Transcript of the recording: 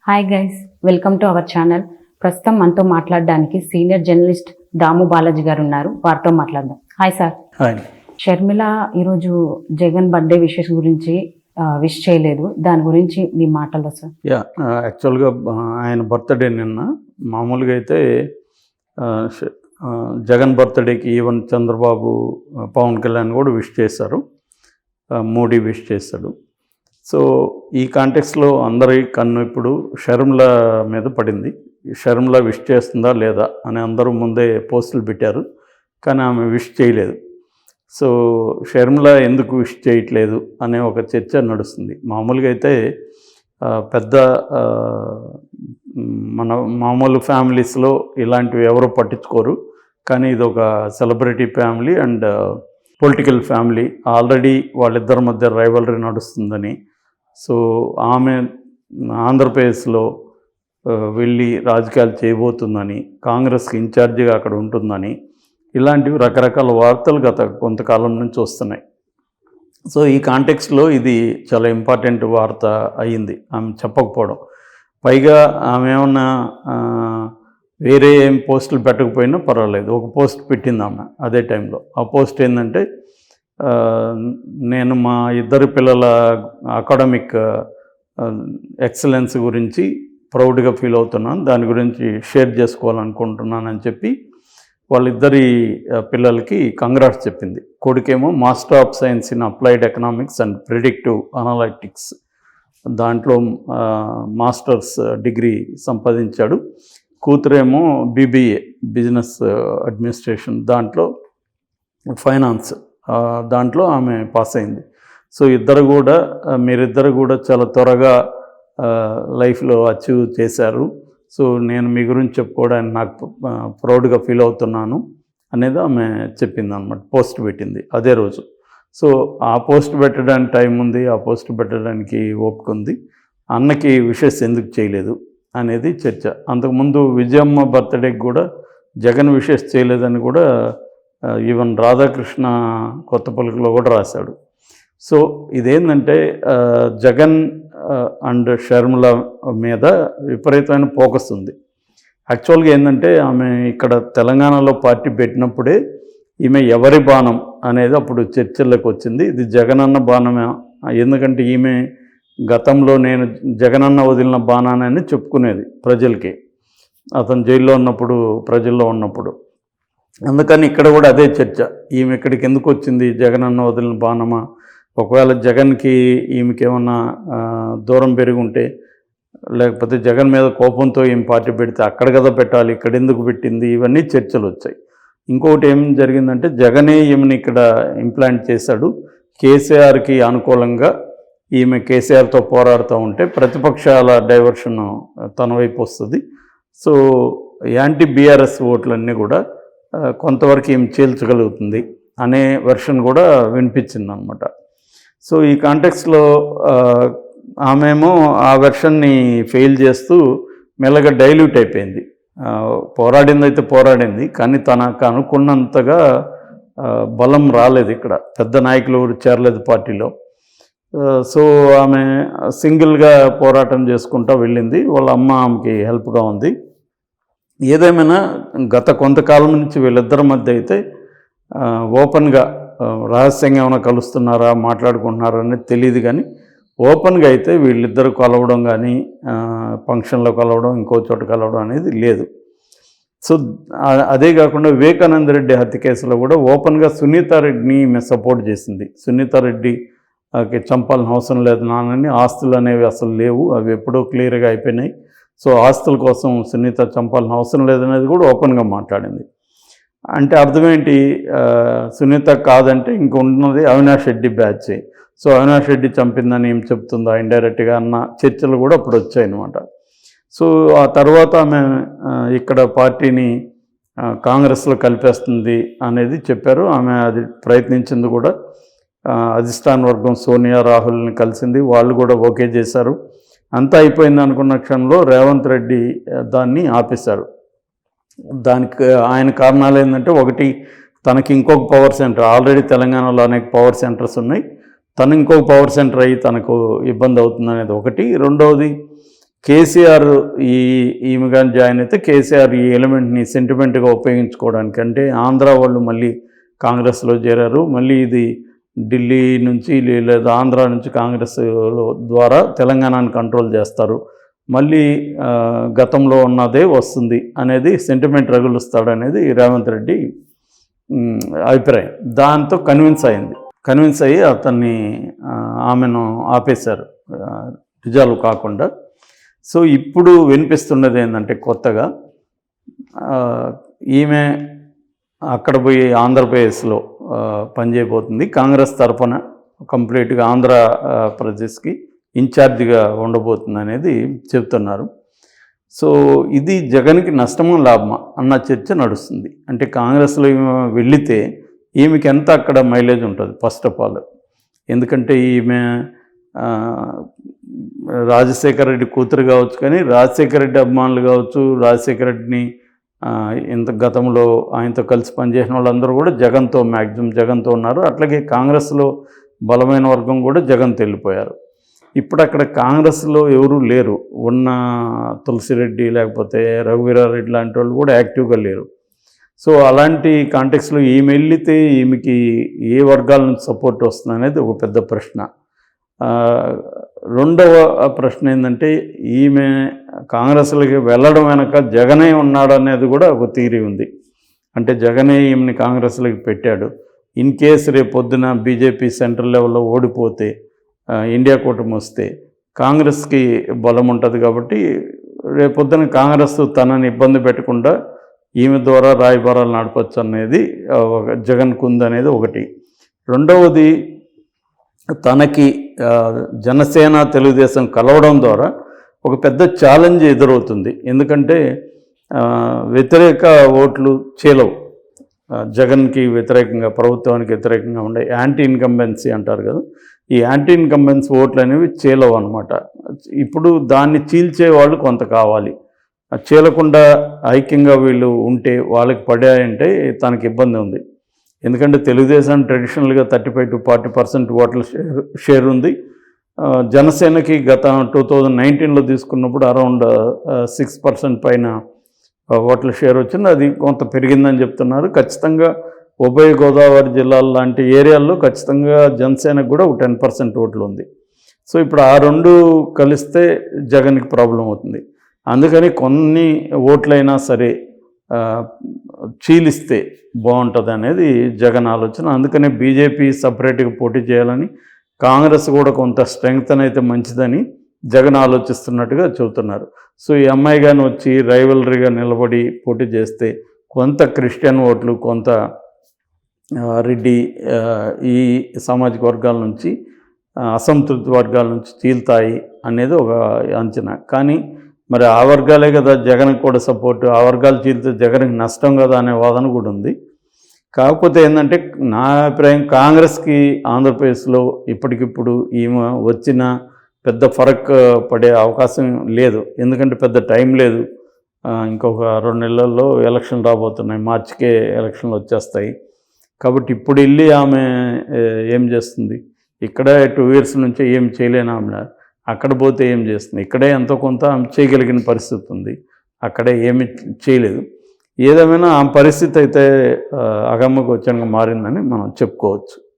Hi guys, welcome to our channel. ప్రస్తుతం మనతో మాట్లాడడానికి సీనియర్ జర్నలిస్ట్ దాము బాలాజీ గారు ఉన్నారు. వారితో మాట్లాడదాం. Hi sir. హాయ్. షర్మిల ఈరోజు జగన్ బర్త్డే విషెస్ గురించి విష్ చేయలేదు, దాని గురించి మీ మాటల్లో సార్. యాక్చువల్గా ఆయన బర్త్డే నిన్న. మామూలుగా అయితే జగన్ బర్త్డేకి ఈవెన్ చంద్రబాబు, పవన్ కళ్యాణ్ కూడా విష్ చేశారు, మోడీ విష్ చేశాడు. సో ఈ కాంటెక్స్లో అందరి కన్ను ఇప్పుడు షర్మిల మీద పడింది. షర్మిల విష్ చేస్తుందా లేదా అని అందరూ ముందే పోస్టులు పెట్టారు, కానీ ఆమె విష్ చేయలేదు. సో షర్మిల ఎందుకు విష్ చేయట్లేదు అనే ఒక చర్చ నడుస్తుంది. మామూలుగా అయితే పెద్ద మన మామూలు ఫ్యామిలీస్లో ఇలాంటివి ఎవరు పట్టించుకోరు, కానీ ఇది ఒక celebrity family and political family. Already వాళ్ళిద్దరి మధ్య రైవలరీ నడుస్తుందని, సో ఆమె ఆంధ్రప్రదేశ్లో వెళ్ళి రాజకీయాలు చేయబోతుందని, కాంగ్రెస్కి ఇన్ఛార్జిగా అక్కడ ఉంటుందని, ఇలాంటివి రకరకాల వార్తలు గత కొంతకాలం నుంచి వస్తున్నాయి. సో ఈ కాంటెక్స్లో ఇది చాలా ఇంపార్టెంట్ వార్త అయ్యింది ఆమె చెప్పకపోవడం. పైగా ఆమె ఏమన్నా వేరే ఏం పోస్టులు పెట్టకపోయినా పర్వాలేదు, ఒక పోస్ట్ పెట్టింది ఆమె అదే టైంలో. ఆ పోస్ట్ ఏంటంటే, నేను మా ఇద్దరు పిల్లల అకాడమిక్ ఎక్సలెన్స్ గురించి ప్రౌడ్గా ఫీల్ అవుతున్నాను, దాని గురించి షేర్ చేసుకోవాలనుకుంటున్నానని చెప్పి వాళ్ళిద్దరి పిల్లలకి కంగ్రాట్స్ చెప్పింది. కొడుకేమో master of science in applied economics and predictive analytics, దాంట్లో మాస్టర్స్ డిగ్రీ సంపాదించాడు. కూతురేమో బీబీఏ బిజినెస్ అడ్మినిస్ట్రేషన్, దాంట్లో ఫైనాన్స్, దాంట్లో ఆమె పాస్ అయింది. సో మీరిద్దరు కూడా చాలా త్వరగా లైఫ్లో అచీవ్ చేశారు. సో నేను మీ గురించి చెప్పుకోవడానికి నాకు ప్రౌడ్గా ఫీల్ అవుతున్నాను అనేది ఆమె చెప్పింది అన్నమాట. పోస్ట్ పెట్టింది అదే రోజు. సో ఆ పోస్ట్ పెట్టడానికి టైం ఉంది, ఆ పోస్ట్ పెట్టడానికి ఓపిక ఉంది. అన్నకి విషెస్ ఎందుకు చేయలేదు అనేది చర్చ. అంతకుముందు విజయమ్మ బర్త్డేకి కూడా జగన్ విషెస్ చేయలేదని కూడా ఈవెన్ రాధాకృష్ణ కొత్త పలుకులో కూడా రాశాడు. సో ఇదేంటంటే జగన్ అండ్ షర్మిల మీద విపరీతమైన ఫోకస్ ఉంది. యాక్చువల్గా ఏంటంటే ఆమె ఇక్కడ తెలంగాణలో పార్టీ పెట్టినప్పుడే ఈమె ఎవరి బాణం అనేది అప్పుడు చర్చల్లోకి వచ్చింది. ఇది జగనన్న బాణమే, ఎందుకంటే ఈమె గతంలో నేను జగనన్న వదిలిన బాణానని చెప్పుకునేది ప్రజలకి, అతను జైల్లో ఉన్నప్పుడు, ప్రజల్లో ఉన్నప్పుడు. అందుకని ఇక్కడ కూడా అదే చర్చ, ఈమె ఇక్కడికి ఎందుకు వచ్చింది, జగనన్న వదిలిన బాణమా, ఒకవేళ జగన్కి ఈమెకి ఏమన్నా దూరం పెరిగి ఉంటే, లేకపోతే జగన్ మీద కోపంతో ఈమె పార్టీ పెడితే అక్కడ కదా పెట్టాలి, ఇక్కడ ఎందుకు పెట్టింది, ఇవన్నీ చర్చలు వచ్చాయి. ఇంకొకటి ఏం జరిగిందంటే, జగనే ఈమెను ఇక్కడ ఇంప్లాంట్ చేశాడు. కేసీఆర్కి అనుకూలంగా ఈమె కేసీఆర్తో పోరాడుతూ ఉంటే ప్రతిపక్షాల డైవర్షన్ తన వైపు వస్తుంది. సో యాంటీ బీఆర్ఎస్ ఓట్లన్నీ కూడా కొంతవరకు ఏం చీల్చగలుగుతుంది అనే వెర్షన్ కూడా వినిపించింది అనమాట. సో ఈ కాంటెక్స్లో ఆమెమో ఆ వెర్షన్ని ఫెయిల్ చేస్తూ మెల్లగా డైల్యూట్ అయిపోయింది. పోరాడిందైతే పోరాడింది, కానీ తనకు అనుకున్నంతగా బలం రాలేదు, ఇక్కడ పెద్ద నాయకులు ఎవరు చేరలేదు పార్టీలో. సో ఆమె సింగిల్గా పోరాటం చేసుకుంటూ వెళ్ళింది. వాళ్ళ అమ్మ ఆమెకి హెల్ప్గా ఉంది. ఏదేమైనా గత కొంతకాలం నుంచి వీళ్ళిద్దరి మధ్య అయితే ఓపెన్గా, రహస్యంగా ఏమైనా కలుస్తున్నారా, మాట్లాడుకుంటున్నారా అనేది తెలియదు, కానీ ఓపెన్గా అయితే వీళ్ళిద్దరు కలవడం కానీ, ఫంక్షన్లో కలవడం, ఇంకో చోట కలవడం అనేది లేదు. సో అదే కాకుండా వివేకానంద రెడ్డి హత్య కేసులో కూడా ఓపెన్గా సునీతారెడ్డిని సపోర్ట్ చేసింది. సునీతారెడ్డికి చంపాలని అవసరం లేదు నాన్నని, ఆస్తులు అనేవి అసలు లేవు, అవి ఎప్పుడో క్లియర్గా అయిపోయినాయి. సో ఆస్తుల కోసం సునీత చంపాలని అవసరం లేదనేది కూడా ఓపెన్గా మాట్లాడింది. అంటే అర్థమేంటి, సునీత కాదంటే ఇంక ఉన్నది అవినాష్ రెడ్డి బ్యాచ్. సో అవినాష్ రెడ్డి చంపిందని ఏం చెప్తుందా ఇండైరెక్ట్గా అన్న చర్చలు కూడా అప్పుడు వచ్చాయన్నమాట. సో ఆ తర్వాత ఆమె ఇక్కడ పార్టీని కాంగ్రెస్లో కలిపేస్తుంది అనేది చెప్పారు. ఆమె అది ప్రయత్నించింది కూడా. అధిష్టాన వర్గం సోనియా, రాహుల్ని కలిసింది, వాళ్ళు కూడా ఓకే చేశారు. అంతా అయిపోయింది అనుకున్న క్షణంలో రేవంత్ రెడ్డి దాన్ని ఆపేశారు. దానికి ఆయన కారణాలు ఏంటంటే, ఒకటి తనకి ఇంకొక పవర్ సెంటర్, ఆల్రెడీ తెలంగాణలో అనేక పవర్ సెంటర్స్ ఉన్నాయి, తను ఇంకొక పవర్ సెంటర్ అయ్యి తనకు ఇబ్బంది అవుతుంది అనేది ఒకటి. రెండవది కేసీఆర్ ఈమె కానీ జాయిన్ అయితే కేసీఆర్ ఈ ఎలిమెంట్ని సెంటిమెంట్గా ఉపయోగించుకోవడానికి, అంటే ఆంధ్ర వాళ్ళు మళ్ళీ కాంగ్రెస్లో చేరారు, మళ్ళీ ఇది ఢిల్లీ నుంచి లేదా ఆంధ్ర నుంచి కాంగ్రెస్ ద్వారా తెలంగాణని కంట్రోల్ చేస్తారు, మళ్ళీ గతంలో ఉన్నదే వస్తుంది అనేది సెంటిమెంట్ రగులుస్తాడనేది రేవంత్ రెడ్డి అభిప్రాయం. దాంతో కన్విన్స్ అయ్యి అతన్ని ఆమెను ఆపేశారు, రిజాల్వ్ కాకుండా. సో ఇప్పుడు వినిపిస్తున్నది ఏంటంటే కొత్తగా ఈమె అక్కడ పోయి ఆంధ్రప్రదేశ్లో పనిచేయబోతుంది, కాంగ్రెస్ తరఫున కంప్లీట్గా ఆంధ్రప్రదేశ్కి ఇన్ఛార్జిగా ఉండబోతుంది అనేది చెప్తున్నారు. సో ఇది జగన్కి నష్టమా లాభమా అన్న చర్చ నడుస్తుంది. అంటే కాంగ్రెస్లో ఈమె వెళితే ఈమెకి ఎంత అక్కడ మైలేజ్ ఉంటుంది ఫస్ట్ ఆఫ్ ఆల్, ఎందుకంటే ఈమె రాజశేఖర రెడ్డి కూతురు కావచ్చు, కానీ రాజశేఖర రెడ్డి అభిమానులు కావచ్చు, రాజశేఖర రెడ్డిని ఇంత గతంలో ఆయనతో కలిసి పనిచేసిన వాళ్ళందరూ కూడా మ్యాక్సిమం జగన్తో ఉన్నారు. అట్లాగే కాంగ్రెస్లో బలమైన వర్గం కూడా జగన్తో వెళ్ళిపోయారు. ఇప్పుడు అక్కడ కాంగ్రెస్లో ఎవరూ లేరు, ఉన్న తులసిరెడ్డి లేకపోతే రఘువీరారెడ్డి లాంటి వాళ్ళు కూడా యాక్టివ్గా లేరు. సో అలాంటి కాంటెక్స్లో ఈమె వెళితే ఈమెకి ఏ వర్గాల నుంచి సపోర్ట్ వస్తుంది అనేది ఒక పెద్ద ప్రశ్న. రెండవ ప్రశ్న ఏంటంటే ఈమె కాంగ్రెస్లోకి వెళ్ళడం వెనక జగనే ఉన్నాడు అనేది కూడా ఒక థియరీ ఉంది. అంటే జగనే ఈమెని కాంగ్రెస్లోకి పెట్టాడు. ఇన్ కేసు రేపు పొద్దున బీజేపీ సెంట్రల్ లెవెల్లో ఓడిపోతే, ఇండియా కూటమి వస్తే కాంగ్రెస్కి బలం ఉంటుంది కాబట్టి రేపొద్దున కాంగ్రెస్ తనని ఇబ్బంది పెట్టకుండా ఈమె ద్వారా రాయబారాలు నడపచ్చు అనేది జగన్కు ఉందనేది ఒకటి. రెండవది, తనకి జనసేన తెలుగుదేశం కలవడం ద్వారా ఒక పెద్ద ఛాలెంజ్ ఎదురవుతుంది. ఎందుకంటే వ్యతిరేక ఓట్లు చీలవు, జగన్కి వ్యతిరేకంగా, ప్రభుత్వానికి వ్యతిరేకంగా ఉండే యాంటీ ఇన్కంబెన్సీ అంటారు కదా, ఈ యాంటీ ఇన్కంబెన్సీ ఓట్లు అనేవి చీలవు అనమాట. ఇప్పుడు దాన్ని చీల్చే వాళ్ళు కొంత కావాలి. చీలకుండా ఐక్యంగా వీళ్ళు ఉంటే వాళ్ళకి పడాయంటే తనకి ఇబ్బంది ఉంది. ఎందుకంటే తెలుగుదేశం ట్రెడిషనల్గా 35 to 40% ఓట్ల షేర్ ఉంది. జనసేనకి గత 2019లో తీసుకున్నప్పుడు అరౌండ్ 6% పైన ఓట్ల షేర్ వచ్చింది. అది కొంత పెరిగిందని చెప్తున్నారు. ఖచ్చితంగా ఉభయ గోదావరి జిల్లాల లాంటి ఏరియాల్లో ఖచ్చితంగా జనసేనకు కూడా ఒక 10% ఓట్లు ఉంది. సో ఇప్పుడు ఆ రెండు కలిస్తే జగన్కి ప్రాబ్లం అవుతుంది. అందుకని కొన్ని ఓట్లైనా సరే చీలిస్తే బాగుంటుంది అనేది జగన్ ఆలోచన. అందుకనే బీజేపీ సపరేట్గా పోటీ చేయాలని, కాంగ్రెస్ కూడా కొంత స్ట్రెంగ్త్ అయితే మంచిదని జగన్ ఆలోచిస్తున్నట్టుగా చెబుతున్నారు. సో ఈ అమ్మాయి కానీ వచ్చి రైవలరీగా నిలబడి పోటీ చేస్తే కొంత క్రిస్టియన్ ఓట్లు, కొంత రెడ్డి ఈ సామాజిక వర్గాల నుంచి, అసంతృప్తి వర్గాల నుంచి చీల్తాయి అనేది ఒక అంచనా. కానీ మరి ఆ వర్గాలే కదా జగన్కి కూడా సపోర్టు, ఆ వర్గాలు చీల్తే జగన్కి నష్టం కదా అనే వాదన కూడా ఉంది. కాకపోతే ఏంటంటే నా అభిప్రాయం, కాంగ్రెస్కి ఆంధ్రప్రదేశ్లో ఇప్పటికిప్పుడు ఈమె వచ్చిన పెద్ద ఫరక్ పడే అవకాశం లేదు. ఎందుకంటే పెద్ద టైం లేదు, ఇంకొక 2 నెలల్లో ఎలక్షన్ రాబోతున్నాయి, మార్చికే ఎలక్షన్లు వచ్చేస్తాయి. కాబట్టి ఇప్పుడు వెళ్ళి ఆమె ఏం చేస్తుంది? ఇక్కడే 2 years నుంచి ఏం చేయలేని ఆమె అక్కడ పోతే ఏం చేస్తుంది? ఇక్కడే ఎంతో కొంత ఆమె చేయగలిగిన పరిస్థితి ఉంది, అక్కడే ఏమి చేయలేదు. ఏదేమైనా ఆ పరిస్థితి అయితే అగమ్యగోచరంగా మారిందని మనం చెప్పుకోవచ్చు.